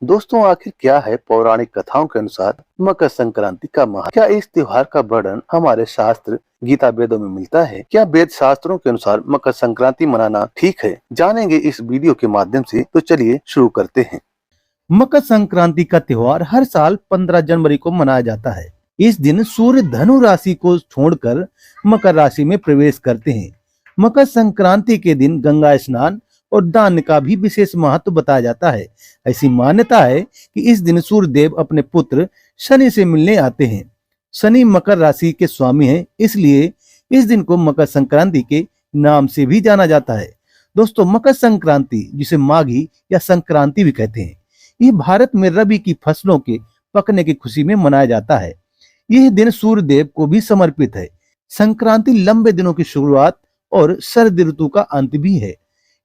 दोस्तों, आखिर क्या है पौराणिक कथाओं के अनुसार मकर संक्रांति का महत्व? क्या इस त्योहार का वर्णन हमारे शास्त्र गीता वेदों में मिलता है? क्या वेद शास्त्रों के अनुसार मकर संक्रांति मनाना ठीक है? जानेंगे इस वीडियो के माध्यम से। तो चलिए शुरू करते हैं। मकर संक्रांति का त्योहार हर साल 15 जनवरी को मनाया जाता है। इस दिन सूर्य धनु राशि को छोड़कर मकर राशि में प्रवेश करते हैं। मकर संक्रांति के दिन गंगा स्नान और दान का भी विशेष महत्व बताया जाता है। ऐसी मान्यता है कि इस दिन सूर्य देव अपने पुत्र शनि से मिलने आते हैं। शनि मकर राशि के स्वामी हैं, इसलिए इस दिन को मकर संक्रांति के नाम से भी जाना जाता है। दोस्तों, मकर संक्रांति, जिसे माघी या संक्रांति भी कहते हैं, ये भारत में रबी की फसलों के पकने की खुशी में मनाया जाता है। यह दिन सूर्य देव को भी समर्पित है। संक्रांति लंबे दिनों की शुरुआत और शरद ऋतु का अंत भी है।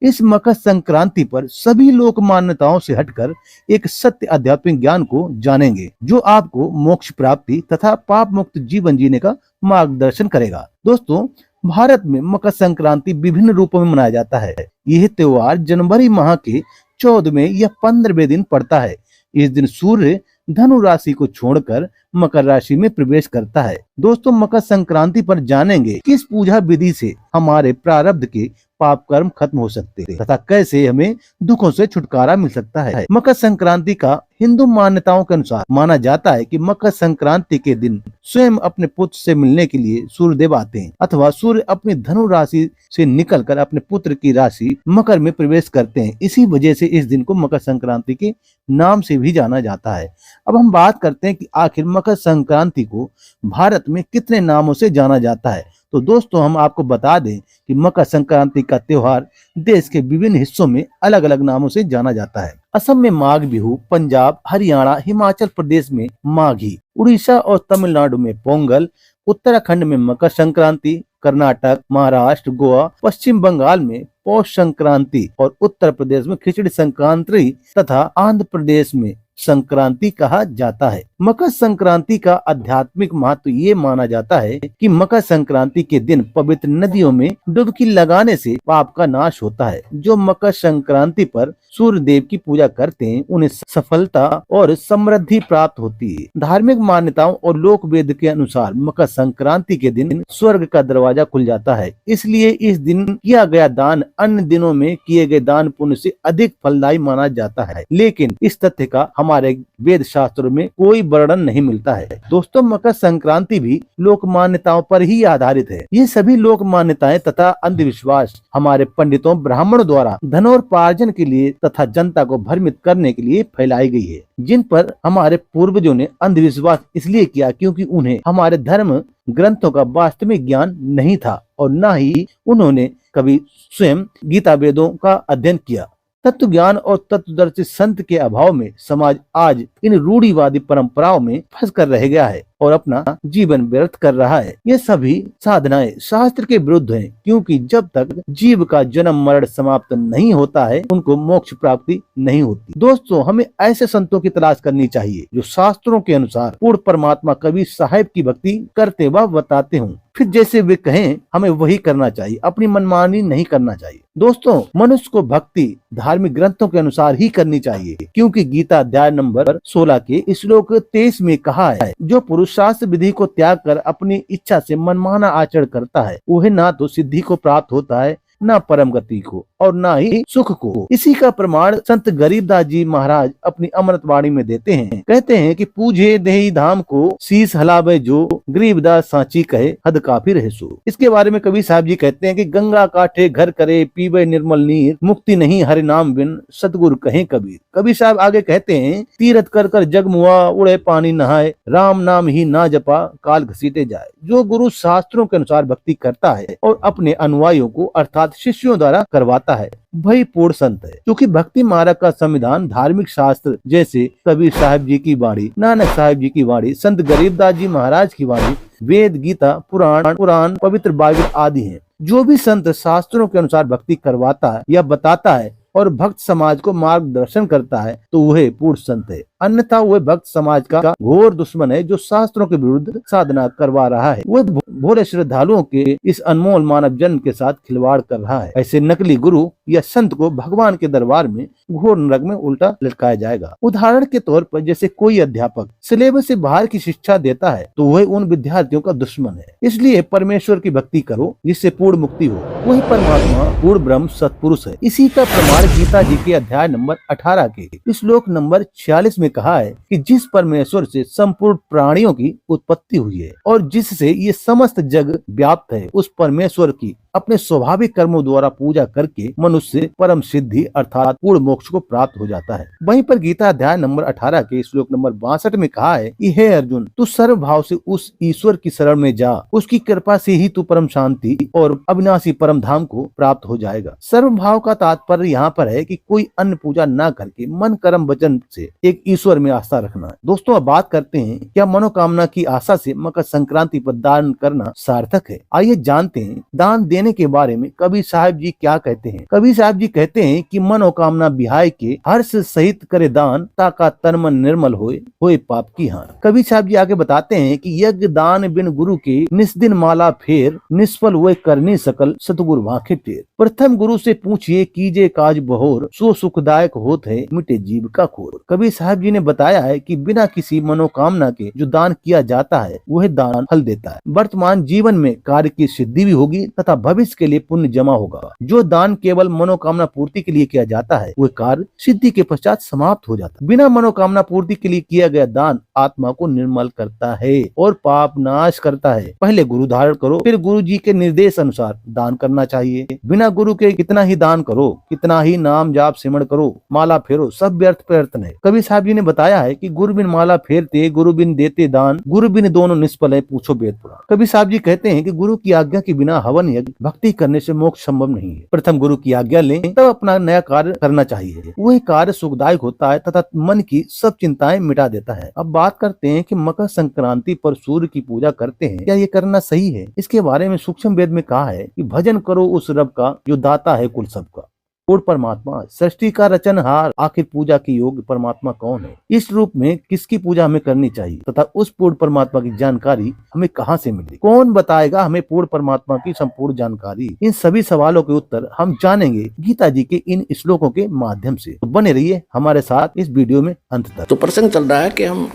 इस मकर संक्रांति पर सभी लोक मान्यताओं से हटकर एक सत्य आध्यात्मिक ज्ञान को जानेंगे, जो आपको मोक्ष प्राप्ति तथा पाप मुक्त जीवन जीने का मार्गदर्शन करेगा। दोस्तों, भारत में मकर संक्रांति विभिन्न रूपों में मनाया जाता है। यह त्योहार जनवरी माह के 14वें या 15वें दिन पड़ता है। इस दिन सूर्य धनु राशि को छोड़कर मकर राशि में प्रवेश करता है। दोस्तों, मकर संक्रांति पर जानेंगे किस पूजा विधि से हमारे प्रारब्ध के पाप कर्म खत्म हो सकते हैं तथा कैसे हमें दुखों से छुटकारा मिल सकता है। मकर संक्रांति का हिंदू मान्यताओं के अनुसार माना जाता है कि मकर संक्रांति के दिन स्वयं अपने पुत्र से मिलने के लिए सूर्यदेव आते हैं, अथवा सूर्य अपनी धनु राशि से निकलकर अपने पुत्र की राशि मकर में प्रवेश करते हैं। इसी वजह से इस दिन को मकर संक्रांति के नाम से भी जाना जाता है। अब हम बात करते हैं कि आखिर मकर संक्रांति को भारत में कितने नामों से जाना जाता है। तो दोस्तों, हम आपको बता दें कि मकर संक्रांति का त्योहार देश के विभिन्न हिस्सों में अलग अलग नामों से जाना जाता है। असम में माघ बिहू, पंजाब, हरियाणा, हिमाचल प्रदेश में माघी, उड़ीसा और तमिलनाडु में पोंगल, उत्तराखंड में मकर संक्रांति, कर्नाटक, महाराष्ट्र, गोवा, पश्चिम बंगाल में पौष संक्रांति और उत्तर प्रदेश में खिचड़ी संक्रांति तथा आंध्र प्रदेश में संक्रांति कहा जाता है। मकर संक्रांति का आध्यात्मिक महत्व ये माना जाता है कि मकर संक्रांति के दिन पवित्र नदियों में डुबकी लगाने से पाप का नाश होता है। जो मकर संक्रांति पर सूर्य देव की पूजा करते हैं, उन्हें सफलता और समृद्धि प्राप्त होती है। धार्मिक मान्यताओं और लोक वेद के अनुसार मकर संक्रांति के दिन स्वर्ग का दरवाजा खुल जाता है। इसलिए इस दिन किया गया दान अन्य दिनों में किए गए दान पुण्य से अधिक फलदायी माना जाता है। लेकिन इस तथ्य का हमारे वेद शास्त्रों में कोई वर्णन नहीं मिलता है। दोस्तों, मकर संक्रांति भी लोक मान्यताओं पर ही आधारित है। ये सभी लोक मान्यताएं तथा अंधविश्वास हमारे पंडितों ब्राह्मणों द्वारा धनोपार्जन के लिए तथा जनता को भ्रमित करने के लिए फैलाई गई है, जिन पर हमारे पूर्वजों ने अंधविश्वास इसलिए किया क्योंकि उन्हें हमारे धर्म ग्रंथों का वास्तविक ज्ञान नहीं था और न ही उन्होंने कभी स्वयं गीता वेदों का अध्ययन किया। तत्व ज्ञान और तत्वदर्शी संत के अभाव में समाज आज इन रूढ़िवादी परंपराओं में फंस कर रह गया है और अपना जीवन व्यर्थ कर रहा है। ये सभी साधनाएं शास्त्र के विरुद्ध हैं, क्योंकि जब तक जीव का जन्म मरण समाप्त नहीं होता है, उनको मोक्ष प्राप्ति नहीं होती। दोस्तों, हमें ऐसे संतों की तलाश करनी चाहिए जो शास्त्रों के अनुसार पूर्ण परमात्मा कबीर साहिब की भक्ति करते व बताते हों। फिर जैसे वे कहें हमें वही करना चाहिए, अपनी मनमानी नहीं करना चाहिए। दोस्तों, मनुष्य को भक्ति धार्मिक ग्रंथों के अनुसार ही करनी चाहिए, क्योंकि गीता अध्याय नंबर 16 के श्लोक 23 में कहा है, जो पुरुष शास्त्र विधि को त्याग कर अपनी इच्छा से मनमाना आचरण करता है, वह ना तो सिद्धि को प्राप्त होता है, न परम गति को और न ही सुख को। इसी का प्रमाण संत गरीबदास जी महाराज अपनी अमृतवाणी में देते हैं। कहते हैं कि पूजे देही धाम को शीश हलावे जो, गरीबदास सांची कहे हद काफी रहे सो। इसके बारे में कबीर साहब जी कहते हैं कि गंगा काठे घर करे पीवे निर्मल नीर, मुक्ति नहीं हरि नाम बिन सतगुरु कहे कबीर। कबीर साहब आगे कहते हैं, तीरथ कर कर जग मुआ, उड़े पानी नहाए, राम नाम ही ना जपा, काल घसीटे जाए। जो गुरु शास्त्रों के अनुसार भक्ति करता है और अपने अनुयायियों को अर्थात शिष्यों द्वारा करवाता है, वही पूर्ण संत है। क्योंकि भक्ति मार्ग का संविधान धार्मिक शास्त्र जैसे कबीर साहब जी की वाणी, नानक साहब जी की वाणी, संत गरीबदास जी महाराज की वाणी, वेद, गीता, पुराण, पवित्र बाइबल आदि हैं। जो भी संत शास्त्रों के अनुसार भक्ति करवाता है या बताता है और भक्त समाज को मार्गदर्शन करता है, तो वह पूर्ण संत है। अन्यथा वह भक्त समाज का घोर दुश्मन है जो शास्त्रों के विरुद्ध साधना करवा रहा है। वह भोले श्रद्धालुओं के इस अनमोल मानव जन्म के साथ खिलवाड़ कर रहा है। ऐसे नकली गुरु या संत को भगवान के दरबार में घोर नरक में उल्टा लटकाया जाएगा। उदाहरण के तौर पर जैसे कोई अध्यापक सिलेबस से बाहर की शिक्षा देता है तो वह उन विद्यार्थियों का दुश्मन है। इसलिए परमेश्वर की भक्ति करो जिससे पूर्ण मुक्ति हो, वही परमात्मा पूर्ण ब्रह्म सत्पुरुष है। इसी का प्रमाण गीता जी के अध्याय नंबर 18 के श्लोक नंबर 46 में कहा है कि जिस परमेश्वर से संपूर्ण प्राणियों की उत्पत्ति हुई है और जिससे ये समस्त जग व्याप्त है, उस परमेश्वर की अपने स्वाभाविक कर्मों द्वारा पूजा करके मनुष्य परम सिद्धि अर्थात पूर्ण मोक्ष को प्राप्त हो जाता है। वहीं पर गीता अध्याय नंबर 18 के श्लोक नंबर 62 में कहा है कि हे अर्जुन, तू सर्व भाव से उस ईश्वर की शरण में जा, उसकी कृपा से ही तू परम शांति और अविनाशी परम धाम को प्राप्त हो जाएगा। सर्व भाव का तात्पर्य यहाँ पर है कि कोई अन्य पूजा न करके मन कर्म वचन से एक ईश्वर में आस्था रखना है। दोस्तों, अब बात करते हैं क्या मनोकामना की आशा से मकर संक्रांति पर दान करना सार्थक है। आइए जानते हैं दान देने के बारे में कबीर साहब जी क्या कहते हैं। कबीर साहब जी कहते हैं कि मनोकामना बिहाय के हर्ष सहित करे दान, ताका तन मन निर्मल होए पाप की हार। कबीर साहब जी आगे बताते हैं कि यज्ञ दान बिन गुरु के निस्दिन माला फेर, निष्फल वे करनी सकल सतगुरु वाखे टेर। प्रथम गुरु से पूछिए कीजे काज बहोर, सो सुखदायक होत है मिटे जीव का खोर। कबीर साहब जी ने बताया है कि बिना किसी मनोकामना के जो दान किया जाता है वह दान फल देता है। वर्तमान जीवन में कार्य की सिद्धि भी होगी तथा भविष्य के लिए पुण्य जमा होगा। जो दान केवल मनोकामना पूर्ति के लिए किया जाता है वह कार्य सिद्धि के पश्चात समाप्त हो जाता है। बिना मनोकामना पूर्ति के लिए किया गया दान आत्मा को निर्मल करता है और पाप नाश करता है। पहले गुरु धारण करो, फिर गुरु जी के निर्देश अनुसार दान करना चाहिए। बिना गुरु के कितना ही दान करो, कितना ही नाम जाप सिमरण करो, माला फेरो, सब व्यर्थ प्रयत्न है। कबीर साहब जी ने बताया है कि गुरु बिन माला फेरते, गुरु बिन देते दान, गुरु बिन दोनों निष्फल है, पूछो वेद पुराण। कबीर साहब जी कहते हैं कि गुरु की आज्ञा के बिना हवन यज्ञ भक्ति करने से मोक्ष संभव नहीं है। प्रथम गुरु की आज्ञा लें तब अपना नया कार्य करना चाहिए। वही कार्य सुखदायक होता है तथा मन की सब चिंताएं मिटा देता है। अब बात करते हैं कि मकर संक्रांति पर सूर्य की पूजा करते हैं, क्या ये करना सही है। इसके बारे में सूक्ष्म वेद में कहा है कि भजन करो उस रब का जो दाता है कुल सबका। पूर्ण परमात्मा सृष्टि का रचनहार, आखिर पूजा के योग्य परमात्मा कौन है, इस रूप में किसकी पूजा हमें करनी चाहिए तथा उस पूर्ण परमात्मा की जानकारी हमें कहां से मिले, कौन बताएगा हमें पूर्ण परमात्मा की संपूर्ण जानकारी। इन सभी सवालों के उत्तर हम जानेंगे गीता जी के इन श्लोकों के माध्यम से। तो बने रहिए हमारे साथ इस वीडियो में अंत तक। तो प्रसंग चल रहा है कि हम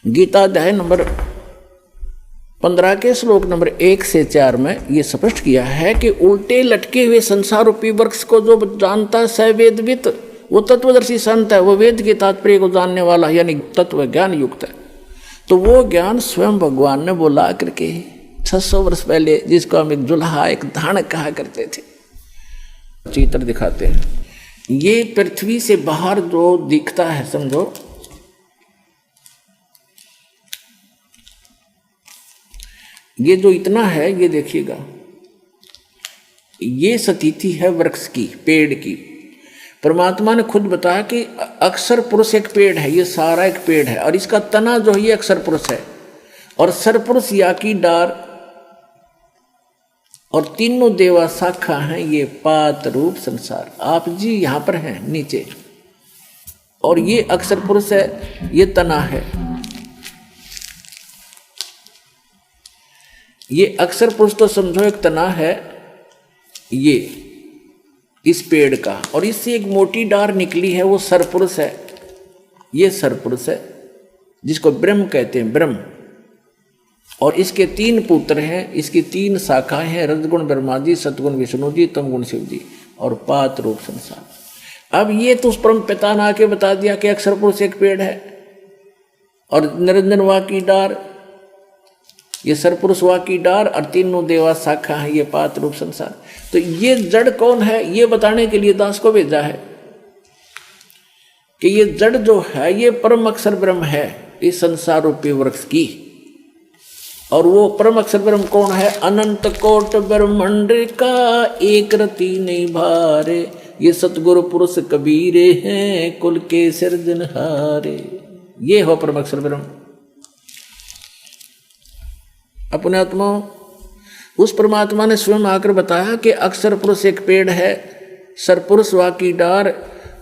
गीता अध्याय नंबर 15 के श्लोक नंबर 1 से 4 में ये स्पष्ट किया है कि उल्टे लटके हुए संसार रूपी वृक्ष को जो जानता है स वेदवित, वो तत्वदर्शी संत है, वो वेद के तात्पर्य को जानने वाला यानी तत्व ज्ञान युक्त है। तो वो ज्ञान स्वयं भगवान ने बोला करके 600 वर्ष पहले, जिसको हम एक जुल्हा एक धान कहा करते थे। चित्र दिखाते हैं, ये पृथ्वी से बाहर जो दिखता है समझो, ये जो इतना है ये देखिएगा, ये स्थिति है वृक्ष की, पेड़ की। परमात्मा ने खुद बताया कि अक्षर पुरुष एक पेड़ है, ये सारा एक पेड़ है और इसका तना जो है ये अक्षर पुरुष है और सरपुरुष या की डार और तीनों देवा शाखा हैं, ये पात रूप संसार। आप जी यहाँ पर हैं नीचे और ये अक्षर पुरुष है, ये तना है। ये अक्षर पुरुष तो समझो एक तना है ये इस पेड़ का, और इससे एक मोटी डार निकली है, वो सरपुरुष है। ये सरपुरुष है जिसको ब्रह्म कहते हैं, ब्रह्म। और इसके 3 पुत्र हैं, इसकी 3 शाखाएं हैं, रजगुण ब्रह्मा जी, सतगुण विष्णु जी, तमगुण शिव जी और पात रूप संसार। अब ये तो उस परम पिता ने आके बता दिया कि अक्षर पुरुष एक पेड़ है और निरंजन वा की डार, ये सरपुरुष वा की डार और तीनों देवा शाखा है, ये पात रूप संसार। तो ये जड़ कौन है ये बताने के लिए दास को भेजा है कि ये जड़ जो है ये परम अक्षर ब्रह्म है इस संसार रूपी वृक्ष की। और वो परम अक्षर ब्रह्म कौन है? अनंत कोट ब्रह्मांड का एक रति नहीं भारे, ये सतगुरु पुरुष कबीरे हैं कुल के सिरजनहारे। ये हो परम अक्षर ब्रह्म। अपने आत्मा उस परमात्मा ने स्वयं आकर बताया कि अक्षर पुरुष एक पेड़ है, सरपुरुष वा की डार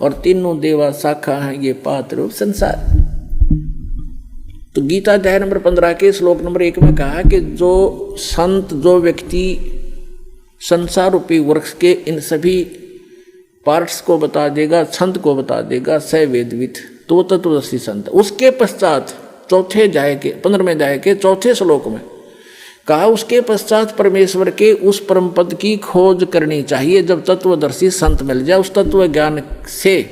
और तीनों देवा शाखा हैं, ये पात्र रूप संसार। तो गीता अध्याय नंबर 15 के श्लोक नंबर 1 में कहा कि जो संत, जो व्यक्ति संसार रूपी वृक्ष के इन सभी पार्ट्स को बता देगा, छंद को बता देगा, स वेदविद, तो वो तत्वदर्शी संत। उसके पश्चात चौथे अध्याय के 15वें अध्याय के चौथे श्लोक में कहा, उसके पश्चात परमेश्वर के उस परम पद की खोज करनी चाहिए। जब तत्वदर्शी संत मिल जाए, उस तत्व ज्ञान से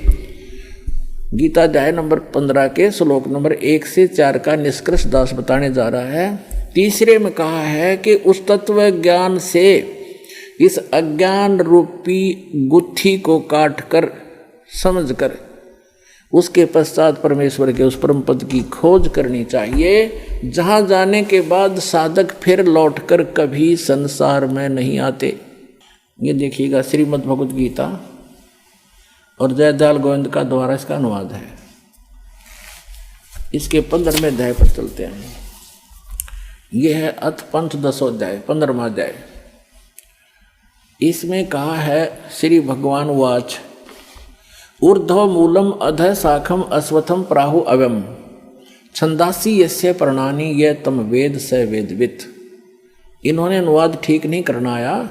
गीता अध्याय नंबर 15 के श्लोक नंबर 1 से 4 का निष्कर्ष दास बताने जा रहा है। तीसरे में कहा है कि उस तत्व ज्ञान से इस अज्ञान रूपी गुत्थी को काट कर, समझ कर, उसके पश्चात परमेश्वर के उस परम पद की खोज करनी चाहिए, जहां जाने के बाद साधक फिर लौटकर कभी संसार में नहीं आते। ये देखिएगा श्रीमद् भगवद गीता और जयदयाल गोविंद का द्वारा इसका अनुवाद है। इसके 15वें अध्याय पर चलते हैं। यह है अथ पंथ 10वां अध्याय, 15वां अध्याय। इसमें कहा है, श्री भगवान वाच ऊर्ध्व मूलम अधः शाखम अश्वत्थम प्राहु अव्यम छंदासी यस्य प्रणानी ये तम वेद स वेदवित। इन्होंने अनुवाद ठीक नहीं करना आया,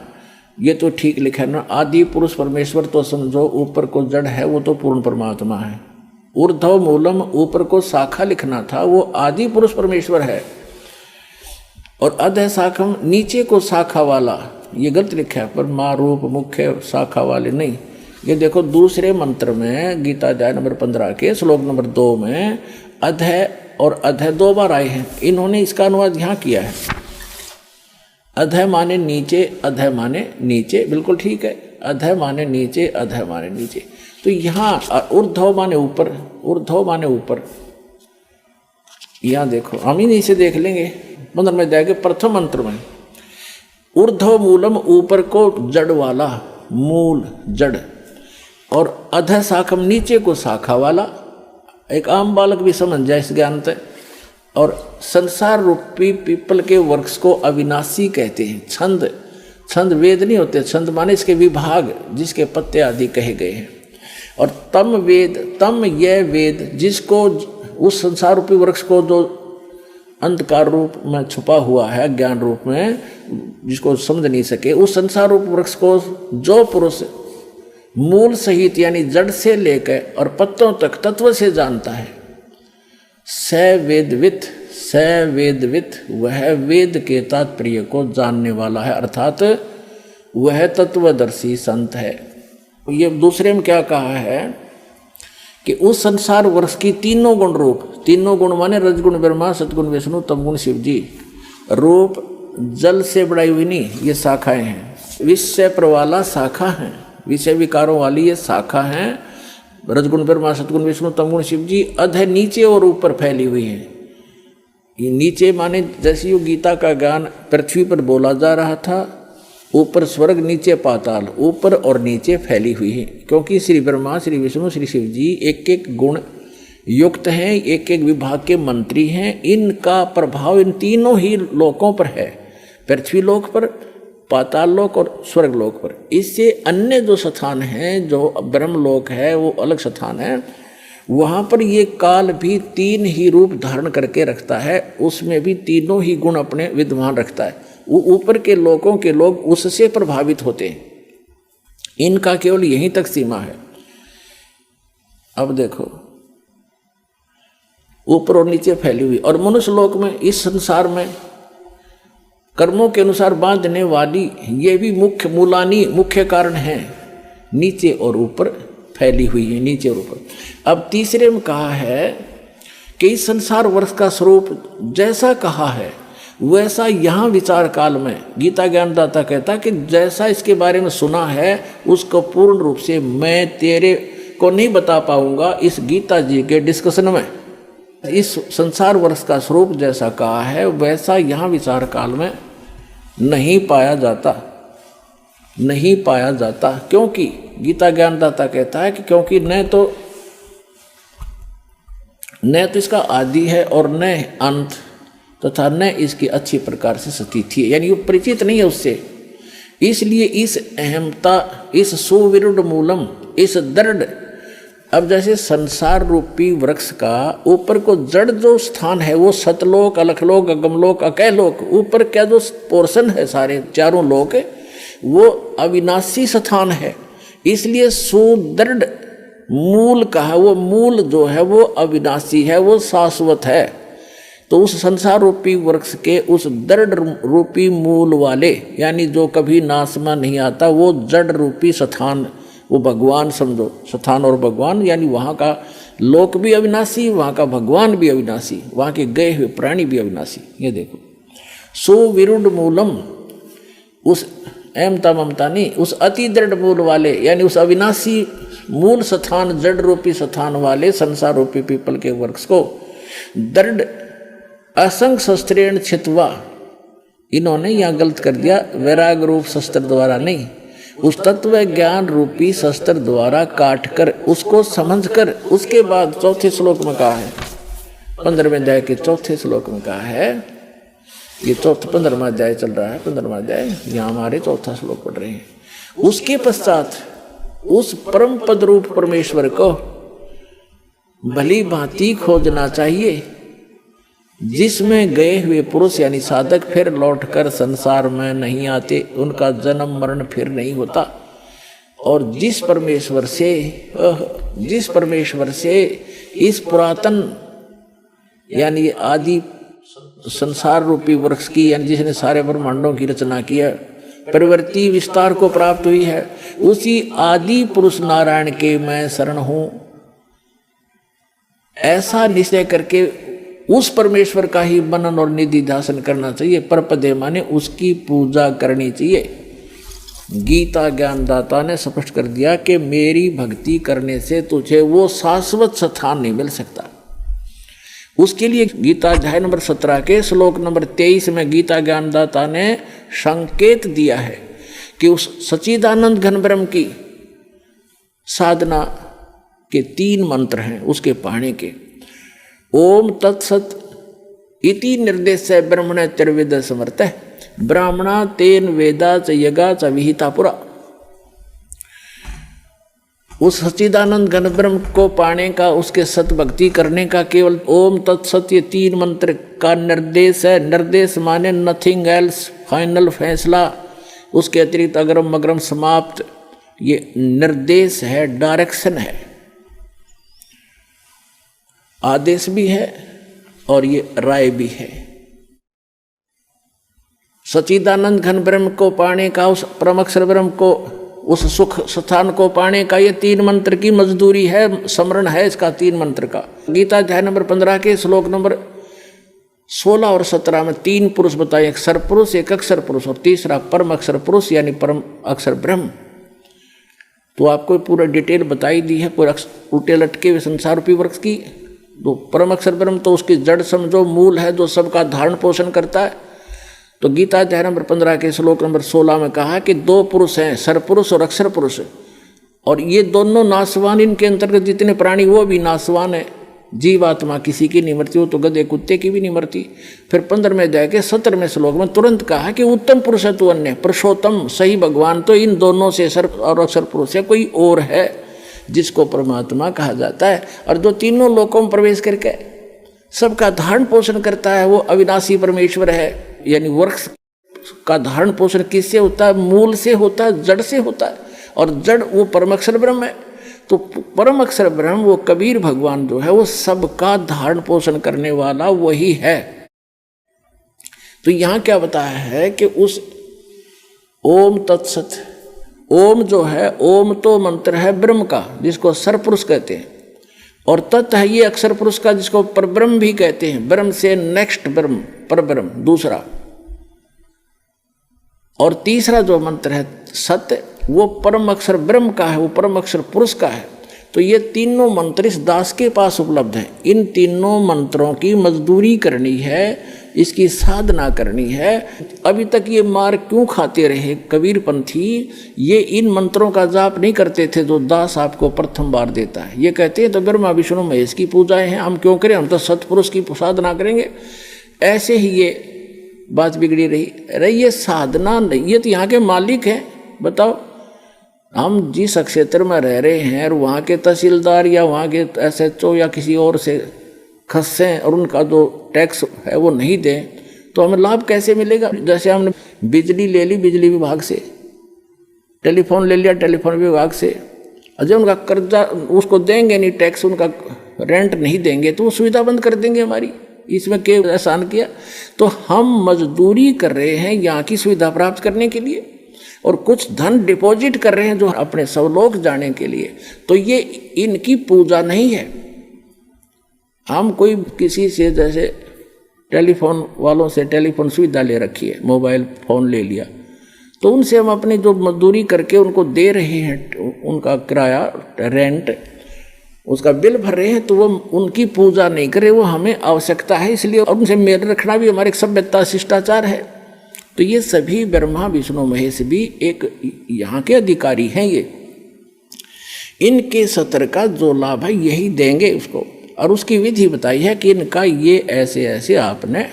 ये तो ठीक लिखा है ना। आदि पुरुष परमेश्वर तो समझो, ऊपर को जड़ है, वो तो पूर्ण परमात्मा है। ऊर्ध्व मूलम, ऊपर को शाखा लिखना था, वो आदि पुरुष परमेश्वर है। और अधः शाखम, नीचे को शाखा वाला, ये गलत लिखा है, पर माँ रूप मुख्य शाखा वाले नहीं। ये देखो दूसरे मंत्र में गीता अध्याय नंबर 15 के श्लोक नंबर 2 में अधः और अधः 2 बार आए हैं। इन्होंने इसका अनुवाद यहाँ किया है, अधः माने नीचे, अधः माने नीचे, बिल्कुल ठीक है। अधः माने नीचे, अधः माने नीचे। तो यहाँ ऊर्ध्व माने ऊपर, ऊर्ध्व माने ऊपर। यहाँ देखो, हम ही नीचे देख लेंगे 15वें अध्याय के प्रथम मंत्र में, ऊर्ध्व मूलम, ऊपर को जड़ वाला, मूल जड़, और अधः शाखम, नीचे को शाखा वाला। एक आम बालक भी समझ जाए इस ज्ञान से। और संसार रूपी पीपल के वृक्ष को अविनाशी कहते हैं। छंद, छंद वेद नहीं होते, छंद माने इसके विभाग, जिसके पत्ते आदि कहे गए हैं। और तम वेद, तम यह वेद, जिसको उस संसार रूपी वृक्ष को जो अंधकार रूप में छुपा हुआ है, ज्ञान रूप में, जिसको समझ नहीं सके, उस संसार रूप वृक्ष को जो पुरुष मूल सहित यानी जड़ से लेकर और पत्तों तक तत्व से जानता है, स वेदवित, स वेदवित, वह वेद के तात्पर्य को जानने वाला है, अर्थात वह तत्वदर्शी संत है। ये दूसरे में क्या कहा है कि उस संसार वृक्ष की तीनों गुण रूप, तीनों गुण माने रजगुण ब्रह्मा, सतगुण विष्णु, तमगुण शिव जी, रूप जल से बढ़ाई हुई नहीं, ये शाखाएं हैं। विषय प्रवाला शाखा हैं, विषय विकारों वाली ये शाखा हैं। रजगुण ब्रह्मा, सतगुण विष्णु, तमगुण शिव जी, अधः नीचे और ऊपर फैली हुई है। ये नीचे माने जैसे यो गीता का ज्ञान पृथ्वी पर बोला जा रहा था, ऊपर स्वर्ग, नीचे पाताल, ऊपर और नीचे फैली हुई है। क्योंकि श्री ब्रह्मा, श्री विष्णु, श्री शिव जी एक एक गुण युक्त हैं, एक एक विभाग के मंत्री हैं। इनका प्रभाव इन तीनों ही लोकों पर है, पृथ्वी लोक पर, पाताल लोक और स्वर्ग लोक पर। इससे अन्य जो स्थान हैं, जो ब्रह्मलोक है, वो अलग स्थान है, वहाँ पर ये काल भी तीन ही रूप धारण करके रखता है, उसमें भी तीनों ही गुण अपने विद्यमान रखता है। वो ऊपर के लोकों के लोग उससे प्रभावित होते हैं, इनका केवल यहीं तक सीमा है। अब देखो, ऊपर और नीचे फैली हुई, और मनुष्य लोक में, इस संसार में कर्मों के अनुसार बांधने वाली ये भी मुख्य मूलानी, मुख्य कारण है, नीचे और ऊपर फैली हुई है, नीचे और ऊपर। अब तीसरे में कहा है कि इस संसार वर्ष का स्वरूप जैसा कहा है वैसा यहाँ विचार काल में गीता ज्ञानदाता कहता है कि जैसा इसके बारे में सुना है उसको पूर्ण रूप से मैं तेरे को नहीं बता पाऊंगा इस गीता जी के डिस्कशन में। इस संसार वर्ष का स्वरूप जैसा कहा है वैसा यहाँ विचार काल में नहीं पाया जाता, नहीं पाया जाता। क्योंकि गीता ज्ञानदाता कहता है कि क्योंकि न तो इसका आदि है और न अंत, तथा न इसकी अच्छी प्रकार से स्थिति है, यानी वो परिचित नहीं है उससे। इसलिए इस अहमता, इस सुविरुद्ध मूलम, इस दृढ़ अब जैसे संसार रूपी वृक्ष का ऊपर को जड़ जो स्थान है वो सतलोक, अलखलोक, अगमलोक, अकैलोक, ऊपर क्या जो पोर्शन है सारे चारों लोक वो अविनाशी स्थान है। इसलिए सुदृढ़ मूल कहा, वो मूल जो है वो अविनाशी है, वो शाश्वत है। तो उस संसार रूपी वृक्ष के उस दृढ़ रूपी मूल वाले यानी जो कभी नाश में नहीं आता, वो जड़ रूपी स्थान, वो भगवान समझो, स्थान और भगवान यानी वहाँ का लोक भी अविनाशी, वहाँ का भगवान भी अविनाशी, वहाँ के गए हुए प्राणी भी अविनाशी। ये देखो सुविरुद्ध मूलम, उस एमता ममता नहीं, उस अति दृढ़ मूल वाले यानी उस अविनाशी मूल स्थान जड़ रूपी स्थान वाले संसार रूपी पीपल के वृक्ष को दृढ़ असंग शस्त्रेण छित्वा, इन्होंने यहाँ गलत कर दिया, वैराग रूप शस्त्र द्वारा नहीं, उस तत्व ज्ञान रूपी शस्त्र द्वारा काट कर उसको समझ कर उसके बाद चौथे श्लोक में कहा है, 15वें अध्याय के चौथे श्लोक में कहा है, ये 15वां अध्याय चल रहा है, 15वां अध्याय यहाँ हमारे चौथा श्लोक पढ़ रहे हैं। उसके पश्चात उस परम पद रूप परमेश्वर को भली भांति खोजना चाहिए जिसमें गए हुए पुरुष यानी साधक फिर लौटकर संसार में नहीं आते, उनका जन्म मरण फिर नहीं होता। और जिस परमेश्वर से इस पुरातन यानी आदि संसार रूपी वृक्ष की यानी जिसने सारे ब्रह्मांडों की रचना की है, प्रवृत्ति विस्तार को प्राप्त हुई है, उसी आदि पुरुष नारायण के मैं शरण हूं, ऐसा निश्चय करके उस परमेश्वर का ही मनन और निधि ध्यान करना चाहिए। परपदे माने उसकी पूजा करनी चाहिए। गीता ज्ञानदाता ने स्पष्ट कर दिया कि मेरी भक्ति करने से तुझे वो शाश्वत स्थान नहीं मिल सकता। उसके लिए गीता अध्याय नंबर 17 के श्लोक नंबर 23 में गीता ज्ञानदाता ने संकेत दिया है कि उस सच्चिदानंद घन ब्रह्म की साधना के 3 मंत्र हैं उसके पाने के। ओम तत्सत इति निर्देश ब्रह्मण त्रिवेद समर्थ ब्राह्मणा तेन वेदा च यगा च विहिता पुरा। उस सच्चिदानंद घन ब्रह्म को पाने का, उसके सत भक्ति करने का केवल ओम तत्सत ये 3 मंत्र का निर्देश है। निर्देश माने नथिंग एल्स, फाइनल फैसला, उसके अतिरिक्त अग्रम मग्रम समाप्त, ये निर्देश है, डायरेक्शन है, आदेश भी है और ये राय भी है। सच्चिदानंद घन ब्रह्म को पाने का, उस परम अक्षर ब्रह्म को, उस सुख स्थान को पाने का ये 3 मंत्र की मजदूरी है, समरण है इसका 3 मंत्र का। गीता अध्याय नंबर 15 के श्लोक नंबर 16 और 17 में 3 पुरुष बताए, एक सरपुरुष, एक अक्षर पुरुष और तीसरा परम अक्षर पुरुष यानी परम अक्षर ब्रह्म। तो आपको पूरा डिटेल बताई दी है पूरा उल्टे लटके हुए संसार रूपी वृक्ष की। तो परम अक्षर ब्रह्म तो उसकी जड़ समझो, मूल है जो सबका धारण पोषण करता है। तो गीता अध्याय नंबर 15 के श्लोक नंबर 16 में कहा कि 2 पुरुष हैं, सरपुरुष और अक्षर पुरुष, और ये दोनों नाशवान, इनके अंतर्गत जितने प्राणी वो भी नाशवान है। जीवात्मा किसी की नहीं मरती, वो तो गधे कुत्ते की भी नहीं मरती। फिर 15वें अध्याय के 17वें श्लोक में तुरंत कहा कि उत्तम पुरुष है तू अन्य, पुरुषोत्तम सही भगवान तो इन दोनों से सर और अक्षर पुरुष है कोई और है जिसको परमात्मा कहा जाता है, और जो तीनों लोकों में प्रवेश करके सबका धारण पोषण करता है वो अविनाशी परमेश्वर है। यानी वृक्ष का धारण पोषण किससे होता है? मूल से होता है, जड़ से होता है, और जड़ वो परम अक्षर ब्रह्म है। तो परम अक्षर ब्रह्म वो कबीर भगवान जो है वो सबका धारण पोषण करने वाला वही है। तो यहाँ क्या बताया है कि उस ओम तत्सत, ओम जो है, ओम तो मंत्र है ब्रह्म का जिसको सरपुरुष कहते हैं, और तत् है ये अक्षर पुरुष का जिसको परब्रह्म भी कहते हैं। ब्रह्म से नेक्स्ट ब्रह्म, परब्रह्म दूसरा, और तीसरा जो मंत्र है सत्य वो परम अक्षर ब्रह्म का है, वो परम अक्षर पुरुष का है। तो ये तीनों मंत्र इस दास के पास उपलब्ध हैं। इन तीनों मंत्रों की मजदूरी करनी है, इसकी साधना करनी है। अभी तक ये मार क्यों खाते रहे कबीर पंथी? ये इन मंत्रों का जाप नहीं करते थे जो दास आपको प्रथम बार देता है। ये कहते हैं तो ब्रह्मा विष्णु महेश की पूजाएं हैं, हम क्यों करें, हम तो सतपुरुष की साधना करेंगे। ऐसे ही ये बात बिगड़ी रही। ये साधना नहीं, ये तो यहाँ के मालिक हैं। बताओ, हम जिस क्षेत्र में रह रहे हैं और वहाँ के तहसीलदार या वहाँ के SHO या किसी और से खस्सें और उनका जो टैक्स है वो नहीं दें तो हमें लाभ कैसे मिलेगा। जैसे हमने बिजली ले ली बिजली विभाग से, टेलीफोन ले लिया टेलीफोन विभाग से, अजय उनका कर्जा उसको देंगे नहीं, टैक्स उनका रेंट नहीं देंगे तो वो सुविधा बंद कर देंगे हमारी। इसमें क्या एहसान किया? तो हम मजदूरी कर रहे हैं यहाँ की सुविधा प्राप्त करने के लिए और कुछ धन डिपॉजिट कर रहे हैं जो अपने स्वलोक जाने के लिए। तो ये इनकी पूजा नहीं है। हम कोई किसी से जैसे टेलीफोन वालों से टेलीफोन सुविधा ले रखी है, मोबाइल फ़ोन ले लिया, तो उनसे हम अपनी जो मजदूरी करके उनको दे रहे हैं, उनका किराया रेंट उसका बिल भर रहे हैं, तो वो उनकी पूजा नहीं करे, वो हमें आवश्यकता है इसलिए, और उनसे मेल रखना भी हमारे सभ्यता शिष्टाचार है। तो ये सभी ब्रह्मा विष्णु महेश भी एक यहाँ के अधिकारी हैं। ये इनके सत्र का जो लाभ है यही देंगे उसको, और उसकी विधि बताई है कि इनका ये ऐसे ऐसे आपने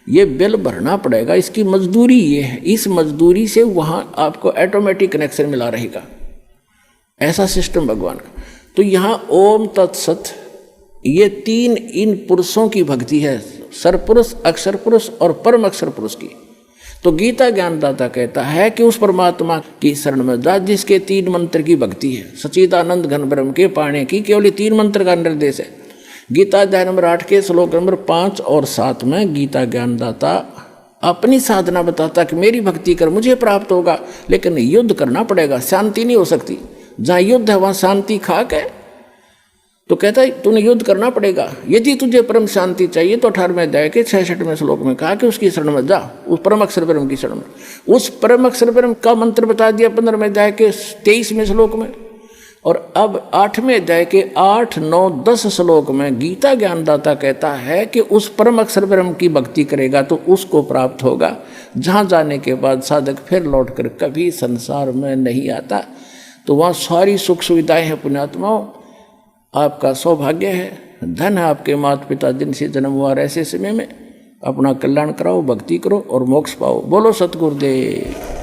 ये बिल भरना पड़ेगा, इसकी मजदूरी ये है, इस मजदूरी से वहाँ आपको ऑटोमेटिक कनेक्शन मिला रहेगा। ऐसा सिस्टम भगवान का। तो यहाँ ओम तत्सत ये तीन इन पुरुषों की भक्ति है, सरपुरुष, अक्षर पुरुष और परम अक्षर पुरुष की। तो गीता ज्ञानदाता कहता है कि उस परमात्मा की शरण में जा जिसके 3 मंत्र की भक्ति है। सच्चिदानंद घन ब्रह्म के पाने की केवल 3 मंत्र का निर्देश है। गीता अध्याय नंबर 8 के श्लोक नंबर 5 और 7 में गीता ज्ञानदाता अपनी साधना बताता कि मेरी भक्ति कर मुझे प्राप्त होगा, लेकिन युद्ध करना पड़ेगा, शांति नहीं हो सकती। जहाँ युद्ध है वहाँ शांति खाक है। तो कहता है तूने युद्ध करना पड़ेगा, यदि तुझे परम शांति चाहिए तो 18वें अध्याय के 66वें श्लोक में कहा कि उसकी शरण में जा, उस परम अक्षर ब्रह्म की शरण में। उस परम अक्षर ब्रह्म का मंत्र बता दिया 15वें अध्याय के 23वें श्लोक में। और अब 8वें अध्याय के 8, 9, 10 श्लोक में गीता ज्ञानदाता कहता है कि उस परम अक्षर ब्रह्म की भक्ति करेगा तो उसको प्राप्त होगा, जहाँ जाने के बाद साधक फिर लौटकर कभी संसार में नहीं आता। तो वहाँ सारी सुख सुविधाएं हैं। पुण्यात्माओं, आपका सौभाग्य है, धन है आपके माता पिता जिनसे जन्म हुआ। ऐसे समय में अपना कल्याण कराओ, भक्ति करो और मोक्ष पाओ। बोलो सतगुरुदेव।